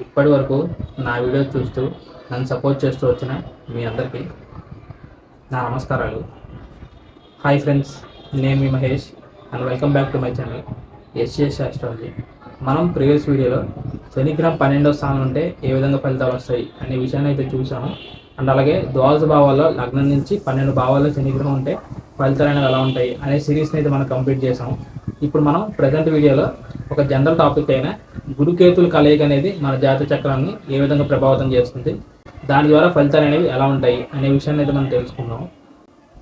ఇప్పటి వరకు నా వీడియో చూస్తూ నన్ను సపోర్ట్ చేస్తూ వచ్చిన మీ అందరికీ నా నమస్కారాలు. హాయ్ ఫ్రెండ్స్, నేను మీ Mahesh and welcome back to my channel SS astrology. మనం ప్రీవియస్ వీడియోలో శనిగ్రహం 12వ స్థానం ఉంటే ఏ విధంగా ఫలితాలు వస్తాయి అనే విషయాన్ని అయితే చూసాము. అండ్ అలాగే ద్వాదశ భావాల్లో లగ్నం నుంచి 12 భావాల్లో శనిగ్రహం ఉంటే ఫలితాలు అనేవి ఎలా ఉంటాయి అనే సిరీస్ని అయితే మనం కంప్లీట్ చేసాము. ఇప్పుడు మనం ప్రజెంట్ వీడియోలో ఒక జనరల్ టాపిక్ అయిన గురుకేతుల కలయిక అనేది మన జాతక చక్రాన్ని ఏ విధంగా ప్రభావితం చేస్తుంది, దాని ద్వారా ఫలితాలు అనేవి ఎలా ఉంటాయి అనే విషయాన్ని అయితే మనం తెలుసుకుందాం.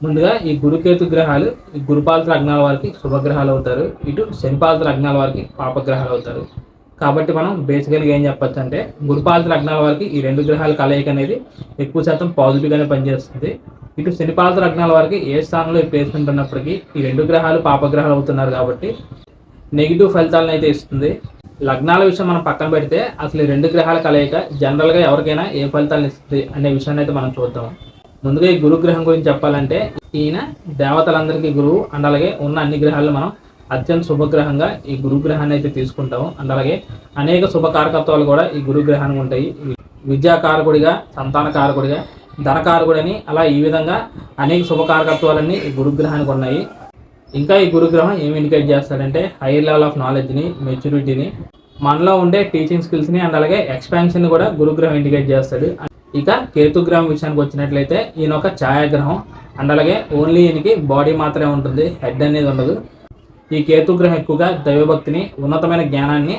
ముందుగా ఈ గురుకేతు గ్రహాలు ఈ గురుపాలక లగ్నాల వారికి శుభగ్రహాలు అవుతారు, ఇటు శనిపాలక లగ్నాల వారికి పాపగ్రహాలు అవుతారు. కాబట్టి మనం బేసికల్గా ఏం చెప్పచ్చు అంటే గురుపాలక లగ్నాల వారికి ఈ రెండు గ్రహాల కలయిక అనేది ఎక్కువ శాతం పాజిటివ్గానే పనిచేస్తుంది. ఇటు శనిపాలక లగ్నాల వారికి ఏ స్థానంలో ఈ ప్లేస్మెంట్ ఉన్నప్పటికీ ఈ రెండు గ్రహాలు పాపగ్రహాలు అవుతున్నారు కాబట్టి నెగిటివ్ ఫలితాలను అయితే ఇస్తుంది. లగ్నాల విషయం మనం పక్కన పెడితే అసలు ఈ రెండు గ్రహాల కలయిక జనరల్గా ఎవరికైనా ఏ ఫలితాలను ఇస్తుంది అనే విషయాన్ని అయితే మనం చూద్దాం. ముందుగా ఈ గురుగ్రహం గురించి చెప్పాలంటే ఈయన దేవతలందరికీ గురువు. అండ్ అలాగే ఉన్న అన్ని గ్రహాల్లో మనం అత్యంత శుభగ్రహంగా ఈ గురుగ్రహాన్ని అయితే తీసుకుంటాము. అండ్ అలాగే అనేక శుభకారకత్వాలు కూడా ఈ గురుగ్రహానికి ఉంటాయి. విద్యాకారకుడిగా, సంతానకారకుడిగా, ధనకారకుడని అలా ఈ విధంగా అనేక శుభకారకత్వాలన్నీ ఈ గురుగ్రహానికి ఉన్నాయి. ఇంకా ఈ గురుగ్రహం ఏమి ఇండికేట్ చేస్తాడంటే హైయర్ లెవెల్ ఆఫ్ నాలెడ్జ్ని, మెచ్యూరిటీని, మనలో ఉండే టీచింగ్ స్కిల్స్ని అండ్ అలాగే ఎక్స్పాన్షన్ని కూడా గురుగ్రహం ఇండికేట్ చేస్తాడు. ఇక కేతుగ్రహం విషయానికి వచ్చినట్లయితే ఈయన ఒక ఛాయాగ్రహం. అండ్ అలాగే ఓన్లీ ఈయనకి బాడీ మాత్రమే ఉంటుంది, హెడ్ అనేది ఉండదు. ఈ కేతుగ్రహం ఎక్కువగా దైవభక్తిని, ఉన్నతమైన జ్ఞానాన్ని,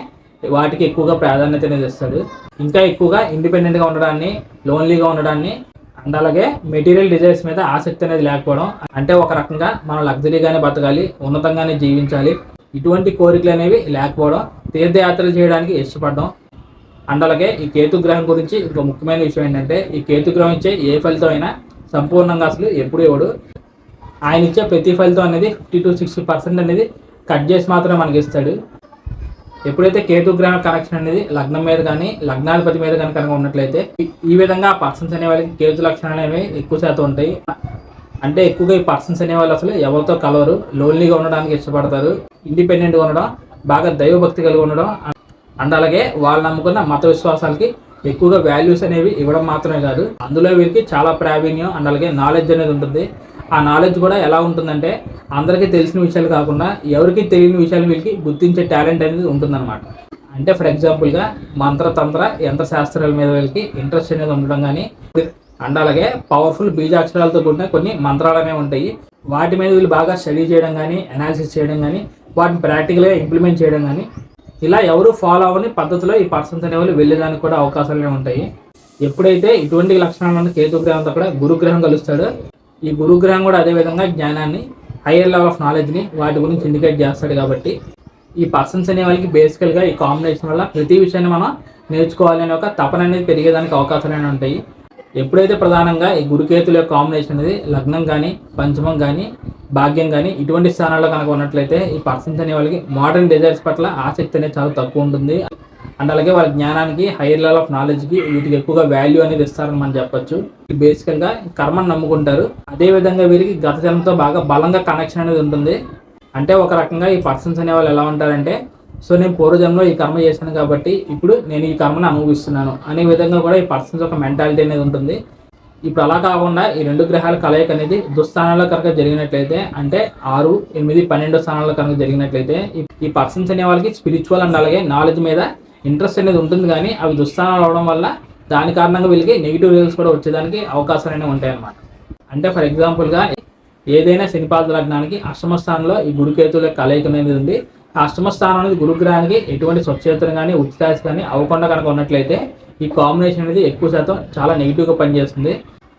వాటికి ఎక్కువగా ప్రాధాన్యత అనేది ఇస్తాడు. ఇంకా ఎక్కువగా ఇండిపెండెంట్గా ఉండడాన్ని, లోన్లీగా ఉండడాన్ని, అండ్ అలాగే మెటీరియల్ డిజైర్స్ మీద ఆసక్తి అనేది లేకపోవడం, అంటే ఒక రకంగా మనం లగ్జరీగానే బతకాలి, ఉన్నతంగానే జీవించాలి, ఇటువంటి కోరికలు అనేవి లేకపోవడం, తీర్థయాత్రలు చేయడానికి ఇష్టపడడం. అండ్ అలాగే ఈ కేతుగ్రహం గురించి ఇంకో ముఖ్యమైన విషయం ఏంటంటే ఈ కేతుగ్రహం ఇచ్చే ఏ ఫలితం అయినా సంపూర్ణంగా అసలు ఎప్పుడు ఇవ్వడు. ఆయన ఇచ్చే ప్రతి ఫలితం అనేది 50 to 60% అనేది కట్ చేసి మాత్రమే మనకి ఇస్తాడు. ఎప్పుడైతే కేతుగ్రహం కనెక్షన్ అనేది లగ్నం మీద కానీ లగ్నాధిపతి మీద కనుక ఉన్నట్లయితే ఈ విధంగా ఆ పర్సన్స్ అనే వాళ్ళకి కేతు లక్షణాలు అనేవి ఎక్కువ శాతం ఉంటాయి. అంటే ఎక్కువగా ఈ పర్సన్స్ అనే వాళ్ళు అసలు ఎవరితో కలవరు, లోన్లీగా ఉండడానికి ఇష్టపడతారు, ఇండిపెండెంట్గా ఉండడం, బాగా దైవభక్తి కలిగి ఉండడం, అండ్ అలాగే వాళ్ళు నమ్ముకున్న మత విశ్వాసాలకి ఎక్కువగా వాల్యూస్ అనేవి ఇవ్వడం మాత్రమే కాదు, అందులో వీరికి చాలా ప్రావీణ్యం అండ్ అలాగే నాలెడ్జ్ అనేది ఉంటుంది. ఆ నాలెడ్జ్ కూడా ఎలా ఉంటుందంటే అందరికీ తెలిసిన విషయాలు కాకుండా ఎవరికి తెలియని విషయాలు వీళ్ళకి గుర్తించే టాలెంట్ అనేది ఉంటుందన్నమాట. అంటే ఫర్ ఎగ్జాంపుల్గా మంత్రతంత్ర యంత్రశాస్త్రాల మీద వీళ్ళకి ఇంట్రెస్ట్ అనేది ఉండడం కానీ, అండ్ అలాగే పవర్ఫుల్ బీజాక్షరాలతో కూడిన కొన్ని మంత్రాలు అనేవి ఉంటాయి. వాటి మీద వీళ్ళు బాగా స్టడీ చేయడం కానీ, అనాలిసిస్ చేయడం కానీ, వాటిని ప్రాక్టికల్గా ఇంప్లిమెంట్ చేయడం కానీ, ఇలా ఎవరు ఫాలో అవ్వని పద్ధతిలో ఈ పర్సన్స్ అనేవాళ్ళు వెళ్ళేదానికి కూడా అవకాశాలనే ఉంటాయి. ఎప్పుడైతే ఇటువంటి లక్షణాలు ఉన్న కేతుగ్రహంతో కూడా గురుగ్రహం కలుస్తాడో ఈ గురుగ్రహం కూడా అదేవిధంగా జ్ఞానాన్ని, హైయర్ లెవెల్ ఆఫ్ నాలెడ్జ్ని వాటి గురించి ఇండికేట్ చేస్తాడు. కాబట్టి ఈ పర్సన్స్ అనే వాళ్ళకి బేసికల్గా ఈ కాంబినేషన్ వల్ల ప్రతి విషయాన్ని మనం నేర్చుకోవాలి అనే ఒక తపన అనేది పెరిగేదానికి అవకాశాలు ఉంటాయి. ఎప్పుడైతే ప్రధానంగా ఈ గురుకేతుల యొక్క కాంబినేషన్ అనేది లగ్నం కానీ, పంచమం కానీ, భాగ్యం కానీ ఇటువంటి స్థానాల్లో కనుక ఉన్నట్లయితే ఈ పర్సన్స్ అనే వాళ్ళకి మోడర్న్ డిజైర్స్ పట్ల ఆసక్తి అనేది చాలా తక్కువ ఉంటుంది. అండ్ అలాగే వాళ్ళ జ్ఞానానికి, హైయర్ లెవెల్ ఆఫ్ నాలెడ్జ్కి వీటికి ఎక్కువగా వాల్యూ అనేది ఇస్తారని మనం చెప్పొచ్చు. బేసికల్గా కర్మను నమ్ముకుంటారు. అదేవిధంగా వీరికి గత జన్మతో బాగా బలంగా కనెక్షన్ అనేది ఉంటుంది. అంటే ఒక రకంగా ఈ పర్సన్స్ అనే వాళ్ళు ఎలా ఉంటారంటే సో నేను పూర్వజన్మలో ఈ కర్మ చేశాను కాబట్టి ఇప్పుడు నేను ఈ కర్మను అనుభవిస్తున్నాను అనే విధంగా కూడా ఈ పర్సన్స్ ఒక మెంటాలిటీ అనేది ఉంటుంది. ఇప్పుడు అలా కాకుండా ఈ రెండు గ్రహాల కలయిక అనేది దుస్థానాల్లో కనుక జరిగినట్లయితే, అంటే 6, 8, 12 స్థానాల్లో కనుక జరిగినట్లయితే ఈ పర్సన్స్ అనే వాళ్ళకి స్పిరిచువల్ అండ్ అలాగే నాలెడ్జ్ మీద ఇంట్రెస్ట్ అనేది ఉంటుంది. కానీ అవి దుస్థానాలు అవడం వల్ల దాని కారణంగా వీళ్ళకి నెగిటివ్ రిజల్ట్స్ కూడా వచ్చేదానికి అవకాశాలు అనేవి ఉంటాయి అన్నమాట. అంటే ఫర్ ఎగ్జాంపుల్గా ఏదైనా శనిపాద లగ్నానికి అష్టమ స్థానంలో ఈ గురుకేతుల కలయిక అనేది ఉంది. ఆ అష్టమ స్థానం అనేది గురుగ్రహానికి ఎటువంటి స్వచ్ఛేతనం కానీ ఉచితాశ కానీ అవ్వకుండా కనుక ఉన్నట్లయితే ఈ కాంబినేషన్ అనేది ఎక్కువ శాతం చాలా నెగిటివ్గా పనిచేస్తుంది.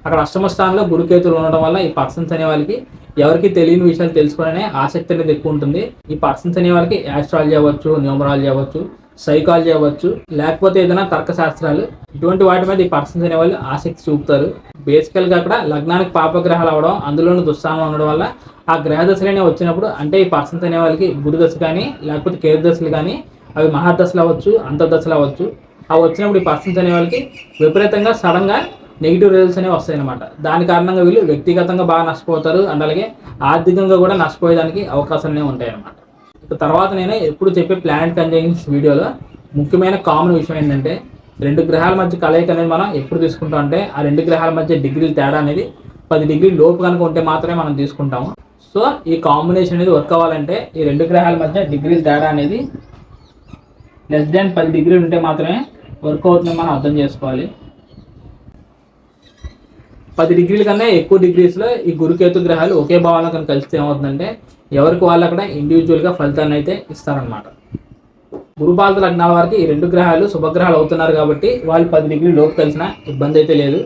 అక్కడ అష్టమ స్థానంలో గురుకేతులు ఉండడం వల్ల ఈ పర్సన్స్ అనే వాళ్ళకి ఎవరికి తెలియని విషయాలు తెలుసుకోవాలనే ఆసక్తి అనేది ఎక్కువ ఉంటుంది. ఈ పర్సన్స్ అనే వాళ్ళకి యాస్ట్రాలజీ అవ్వచ్చు, న్యూమరాలజీ అవ్వచ్చు, సైకాలజీ అవ్వచ్చు, లేకపోతే ఏదైనా తర్కశాస్త్రాలు, ఇటువంటి వాటి మీద ఈ పర్సన్స్ అనే వాళ్ళు ఆసక్తి చూపుతారు. బేసికల్గా అక్కడ లగ్నానికి పాపగ్రహాలు అవ్వడం, అందులోనూ దుస్థానం ఉండడం వల్ల ఆ గ్రహ దశలనే వచ్చినప్పుడు అంటే ఈ పర్సన్స్ అనే వాళ్ళకి గురుదశ కానీ లేకపోతే కేతు దశలు కానీ అవి మహాదశలు అవ్వచ్చు, అంతర్దశలు అవ్వచ్చు, అవి వచ్చినప్పుడు ఈ పర్సన్స్ అనే వాళ్ళకి విపరీతంగా సడన్గా నెగిటివ్ రిజల్ట్స్ అనేవి వస్తాయి అనమాట. దాని కారణంగా వీళ్ళు వ్యక్తిగతంగా బాగా నష్టపోతారు అండ్ అలాగే ఆర్థికంగా కూడా నష్టపోయేదానికి అవకాశాలు ఉంటాయి అన్నమాట. తర్వాత నేను ఎప్పుడు చెప్పే ప్లానెట్ కంజంక్షన్స్ వీడియోలో ముఖ్యమైన కామన్ విషయం ఏంటంటే రెండు గ్రహాల మధ్య కలయిక అనేది మనం ఎప్పుడు తీసుకుంటాం అంటే ఆ రెండు గ్రహాల మధ్య డిగ్రీల తేడా అనేది 10 డిగ్రీల లోపు కనుక ఉంటే మాత్రమే మనం తీసుకుంటాము. సో ఈ కాంబినేషన్ అనేది వర్క్ అవ్వాలంటే ఈ రెండు గ్రహాల మధ్య డిగ్రీల తేడా అనేది <10 డిగ్రీలు ఉంటే మాత్రమే వర్క్ అవుతుందని మనం అర్థం చేసుకోవాలి. 10 డిగ్రీల కన్నా ఎక్కువ డిగ్రీస్లో ఈ గురుకేతు గ్రహాలు ఒకే భావంలో కనుక కలిస్తే ఏమవుతుందంటే ఎవరికి వాళ్ళు అక్కడ ఇండివిజువల్గా ఫలితాన్ని అయితే ఇస్తారనమాట. గురుపాలక లగ్నాల వారికి ఈ రెండు గ్రహాలు శుభగ్రహాలు అవుతున్నారు కాబట్టి వాళ్ళు 10 డిగ్రీల లోపు కలిసిన ఇబ్బంది అయితే లేదు.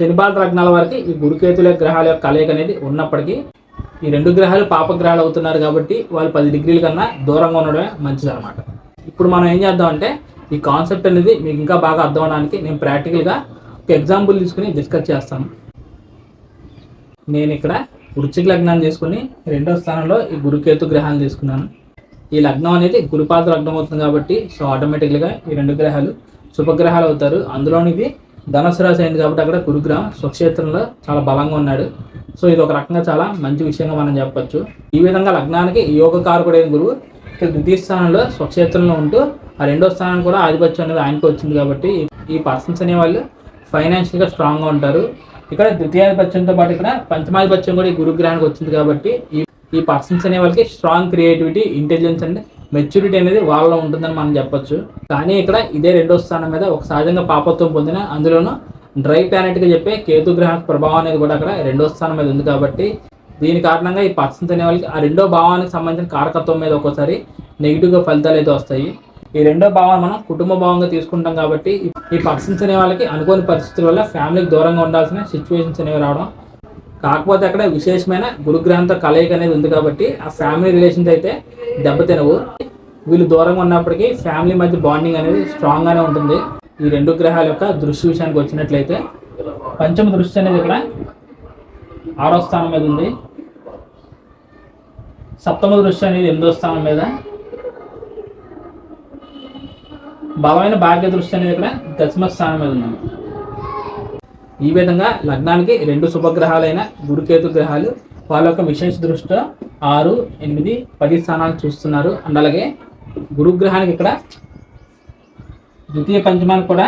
శనిపాలక లగ్నాల వారికి ఈ గురుకేతుల గ్రహాల యొక్క కలయిక అనేది ఉన్నప్పటికీ ఈ రెండు గ్రహాలు పాపగ్రహాలు అవుతున్నారు కాబట్టి వాళ్ళు 10 డిగ్రీల కన్నా దూరంగా ఉండడమే మంచిదన్నమాట. ఇప్పుడు మనం ఏం చేద్దాం అంటే ఈ కాన్సెప్ట్ అనేది మీకు ఇంకా బాగా అర్థం అవడానికి నేను ప్రాక్టికల్గా ఒక ఎగ్జాంపుల్ తీసుకుని డిస్కస్ చేస్తాను. నేను ఇక్కడ వృశ్చిక లగ్నాన్ని తీసుకుని 2వ స్థానంలో ఈ గురుకేతు గ్రహాన్ని తీసుకున్నాను. ఈ లగ్నం అనేది గురుపాద లగ్నం అవుతుంది కాబట్టి సో ఆటోమేటిక్గా ఈ రెండు గ్రహాలు శుభగ్రహాలు అవుతారు. అందులోని ఇది ధనుసు రాశి అయింది కాబట్టి అక్కడ గురుగ్రహం స్వక్షేత్రంలో చాలా బలంగా ఉన్నాడు. సో ఇది ఒక రకంగా చాలా మంచి విషయంగా మనం చెప్పొచ్చు. ఈ విధంగా లగ్నానికి యోగకారకుడైన గురువు ఇక్కడ ద్వితీయ స్థానంలో స్వక్షేత్రంలో ఉంటూ ఆ 2వ స్థానాన్ని కూడా ఆధిపత్యం అనేది ఆయనకు వచ్చింది కాబట్టి ఈ పర్సన్స్ అనేవాళ్ళు ఫైనాన్షియల్గా స్ట్రాంగ్గా ఉంటారు. ఇక్కడ ద్వితీయాధిపత్యంతో పాటు ఇక్కడ పంచమాధిపత్యం కూడా ఈ గురుగ్రహానికి వచ్చింది కాబట్టి ఈ పర్సన్స్ అనే వాళ్ళకి strong creativity, intelligence and maturity అనేది వాళ్ళలో ఉంటుందని మనం చెప్పొచ్చు. కానీ ఇక్కడ ఇదే 2వ స్థానం మీద ఒక సహజంగా పాపత్వం పొందిన అందులోనూ డ్రై ప్లానెట్గా చెప్పే కేతు గ్రహ ప్రభావం అనేది కూడా అక్కడ 2వ స్థానం మీద ఉంది కాబట్టి దీని కారణంగా ఈ పర్సన్స్ అనే వాళ్ళకి ఆ 2వ భావానికి సంబంధించిన కారకత్వం మీద ఒక్కోసారి నెగిటివ్గా ఫలితాలు అయితే వస్తాయి. ఈ 2వ భావాన్ని మనం కుటుంబ భావంగా తీసుకుంటాం కాబట్టి ఈ పర్సన్స్ అనే వాళ్ళకి అనుకోని పరిస్థితుల వల్ల ఫ్యామిలీకి దూరంగా ఉండాల్సిన సిచ్యువేషన్స్ అనేవి రావడం. కాకపోతే అక్కడ విశేషమైన గురుగ్రహంతో కలయిక అనేది ఉంది కాబట్టి ఆ ఫ్యామిలీ రిలేషన్స్ అయితే దెబ్బతినవు. వీళ్ళు దూరంగా ఉన్నప్పటికీ ఫ్యామిలీ మధ్య బాండింగ్ అనేది స్ట్రాంగ్గానే ఉంటుంది. ఈ రెండు గ్రహాల యొక్క దృష్టి విషయానికి వచ్చినట్లయితే పంచమ దృష్టి అనేది ఇక్కడ 6వ స్థానం మీద ఉంది. సప్తమ దృష్టి అనేది 8వ స్థానం మీద, బలమైన భాగ్య దృష్టి అనేది ఇక్కడ 10వ స్థానం మీద ఉంది. ఈ విధంగా లగ్నానికి 2 శుభగ్రహాలైన గురుకేతు గ్రహాలు వాళ్ళ యొక్క విశేష దృష్టితో 6, 8, 10 స్థానాలు చూస్తున్నారు. అండ్ అలాగే గురుగ్రహానికి ఇక్కడ ద్వితీయ పంచమానికి కూడా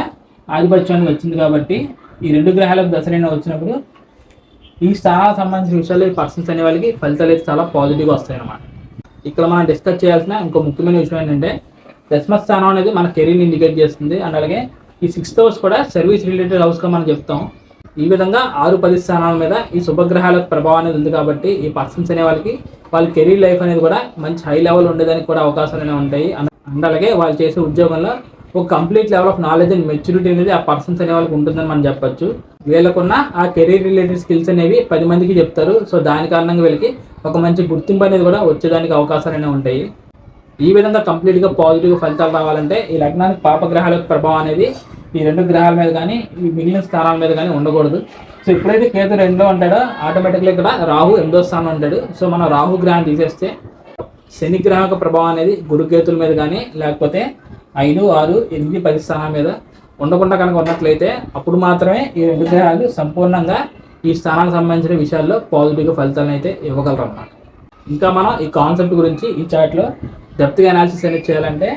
ఆధిపత్యాన్ని వచ్చింది కాబట్టి ఈ 2 గ్రహాలకు దశరైన వచ్చినప్పుడు ఈ స్థానాలకు సంబంధించిన విషయాలు ఈ పర్సన్స్ అనే వాళ్ళకి ఫలితాలు అయితే చాలా పాజిటివ్గా వస్తాయి అన్నమాట. ఇక్కడ మనం డిస్కస్ చేయాల్సిన ఇంకో ముఖ్యమైన విషయం ఏంటంటే 10వ స్థానం అనేది మన కెరీర్ని ఇండికేట్ చేస్తుంది. అండ్ అలాగే ఈ 6th హౌస్ కూడా సర్వీస్ రిలేటెడ్ హౌస్గా మనం చెప్తాం. ఈ విధంగా 6, 10 స్థానాల మీద ఈ శుభగ్రహాల ప్రభావం అనేది ఉంది కాబట్టి ఈ పర్సన్స్ అనే వాళ్ళకి వాళ్ళ కెరీర్ లైఫ్ అనేది కూడా మంచి హై లెవెల్ ఉండేదానికి కూడా అవకాశాలు అనేవి ఉంటాయి. అండ్ అలాగే వాళ్ళు చేసే ఉద్యోగంలో ఒక complete level of knowledge and maturity అనేది ఆ పర్సన్స్ అనే వాళ్ళకి ఉంటుందని మనం చెప్పొచ్చు. వీళ్ళకున్న ఆ కెరీర్ రిలేటెడ్ స్కిల్స్ అనేవి 10 మందికి చెప్తారు. సో దాని కారణంగా వీళ్ళకి ఒక మంచి గుర్తింపు అనేది కూడా వచ్చేదానికి అవకాశాలు అనేవి ఉంటాయి. ఈ విధంగా కంప్లీట్గా పాజిటివ్ ఫలితాలు రావాలంటే ఈ లగ్నానికి పాపగ్రహాల యొక్క ప్రభావం అనేది ఈ 2 గ్రహాల మీద కానీ ఈ మిగిలిన స్థానాల మీద కానీ ఉండకూడదు. సో ఎప్పుడైతే కేతు 2లో ఉంటాడో ఆటోమేటిక్గా ఇక్కడ రాహు 8వ స్థానంలో ఉంటాడు. సో మనం రాహు గ్రహాన్ని తీసేస్తే శని గ్రహం యొక్క ప్రభావం అనేది గురుకేతుల మీద కానీ లేకపోతే 5, 6, 8, 10 స్థానాల మీద ఉండకుండా కనుక ఉన్నట్లయితే అప్పుడు మాత్రమే ఈ 2 గ్రహాలు సంపూర్ణంగా ఈ స్థానానికి సంబంధించిన విషయాల్లో పాజిటివ్గా ఫలితాలను అయితే ఇవ్వగలరు అన్నమాట. ఇంకా మనం ఈ కాన్సెప్ట్ గురించి ఈ చార్ట్లో డెప్త్గా అనాలిసిస్ అనేది చేయాలంటే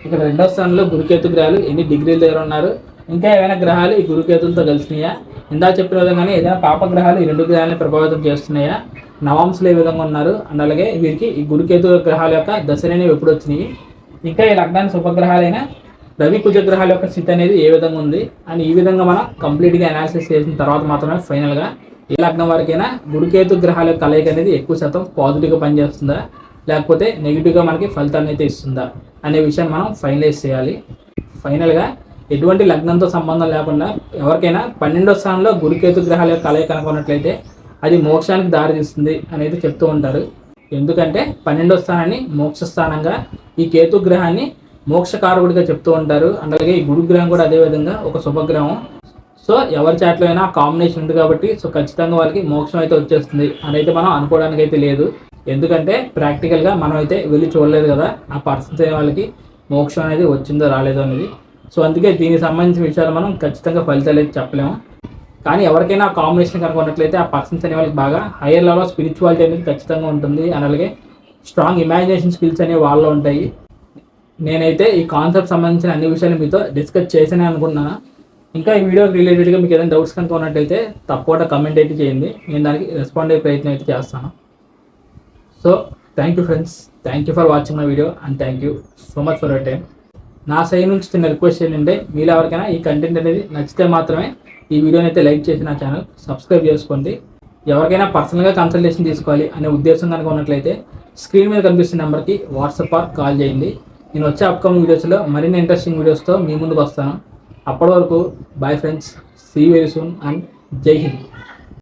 ఇక్కడ 2వ స్థానంలో గురుకేతు గ్రహాలు ఎన్ని డిగ్రీల దగ్గర ఉన్నారు, ఇంకా ఏమైనా గ్రహాలు ఈ గురుకేతులతో కలిసినాయా, ఇందాక చెప్పిన విధంగానే ఏదైనా పాపగ్రహాలు ఈ 2 గ్రహాలని ప్రభావితం చేస్తున్నాయా, నవాంశలు ఏ విధంగా ఉన్నారు, అండ్ అలాగే వీరికి ఈ గురుకేతు గ్రహాల యొక్క దశలు ఎప్పుడు వచ్చినాయి, ఇంకా ఈ లగ్నానికి శుభగ్రహాలైన రవి కుజ గ్రహాల యొక్క స్థితి అనేది ఏ విధంగా ఉంది అని ఈ విధంగా మనం కంప్లీట్గా అనాలిసిస్ చేసిన తర్వాత మాత్రమే ఫైనల్గా ఏ లగ్నం వరకైనా గురుకేతు గ్రహాల యొక్క కలయిక అనేది ఎక్కువ శాతం పాజిటివ్గా పనిచేస్తుందా లేకపోతే నెగిటివ్గా మనకి ఫలితాన్ని అయితే ఇస్తుందా అనే విషయాన్ని మనం ఫైనలైజ్ చేయాలి. ఫైనల్గా ఎటువంటి లగ్నంతో సంబంధం లేకుండా ఎవరికైనా 12వ స్థానంలో గురుకేతు గ్రహాల యొక్క కలయిక కనుకున్నట్లయితే అది మోక్షానికి దారితీస్తుంది అనేది చెప్తూ ఉంటారు. ఎందుకంటే 12వ స్థానాన్ని మోక్ష స్థానంగా ఈ కేతు గ్రహాన్ని మోక్షకారకుడిగా చెప్తూ ఉంటారు. అలాగే ఈ గురుగ్రహం కూడా అదేవిధంగా ఒక శుభగ్రహం. సో ఎవరి చాట్లో అయినా కాంబినేషన్ ఉంది కాబట్టి సో ఖచ్చితంగా వాళ్ళకి మోక్షం అయితే వచ్చేస్తుంది అని అయితే మనం అనుకోవడానికి అయితే లేదు. ఎందుకంటే ప్రాక్టికల్గా మనం అయితే వెళ్ళి చూడలేదు కదా ఆ పర్సన్స్ అనే వాళ్ళకి మోక్షం అనేది వచ్చిందో రాలేదో అనేది. సో అందుకే దీనికి సంబంధించిన విషయాలు మనం ఖచ్చితంగా ఫలితాలు అయితే చెప్పలేము. కానీ ఎవరికైనా ఆ కాంబినేషన్ కనుక ఉన్నట్లయితే ఆ పర్సన్స్ అనే వాళ్ళకి బాగా హైయర్ లెవెల్ ఆఫ్ స్పిరిచువాలిటీ అనేది ఖచ్చితంగా ఉంటుంది. అలాగే స్ట్రాంగ్ ఇమాజినేషన్ స్కిల్స్ అనేవి వాళ్ళలో ఉంటాయి. నేనైతే ఈ కాన్సెప్ట్ సంబంధించిన అన్ని విషయాలు మీతో డిస్కస్ చేసానే అనుకున్నాను. ఇంకా ఈ వీడియోకి రిలేటెడ్గా మీకు ఏదైనా డౌట్స్ కనుక ఉన్నట్టయితే తప్పకుండా కమెంట్ అయితే చేయండి. నేను దానికి రెస్పాండ్ అయ్యే ప్రయత్నం అయితే చేస్తాను. So thank you friends, thank you for watching my video and thank you so much for your time. నా సైడ్ నుంచి చిన్న రిక్వెస్ట్ ఏంటంటే, మీలో ఎవరికైనా ఈ కంటెంట్ అనేది నచ్చితే మాత్రమే ఈ వీడియోని అయితే లైక్ చేసి నా ఛానల్ సబ్స్క్రైబ్ చేసుకోండి. ఎవరికైనా పర్సనల్గా కన్సల్టేషన్ తీసుకోవాలి అనే ఉద్దేశం కనుక ఉన్నట్లయితే స్క్రీన్ మీద కనిపిస్తున్న నెంబర్కి వాట్సాప్ ఆర్ కాల్ చేయండి. నేను వచ్చే అప్కమింగ్ వీడియోస్లో మరిన్ని ఇంట్రెస్టింగ్ వీడియోస్తో మీ ముందుకు వస్తాను. అప్పటి వరకు bye friends, see you very soon and జై హింద్.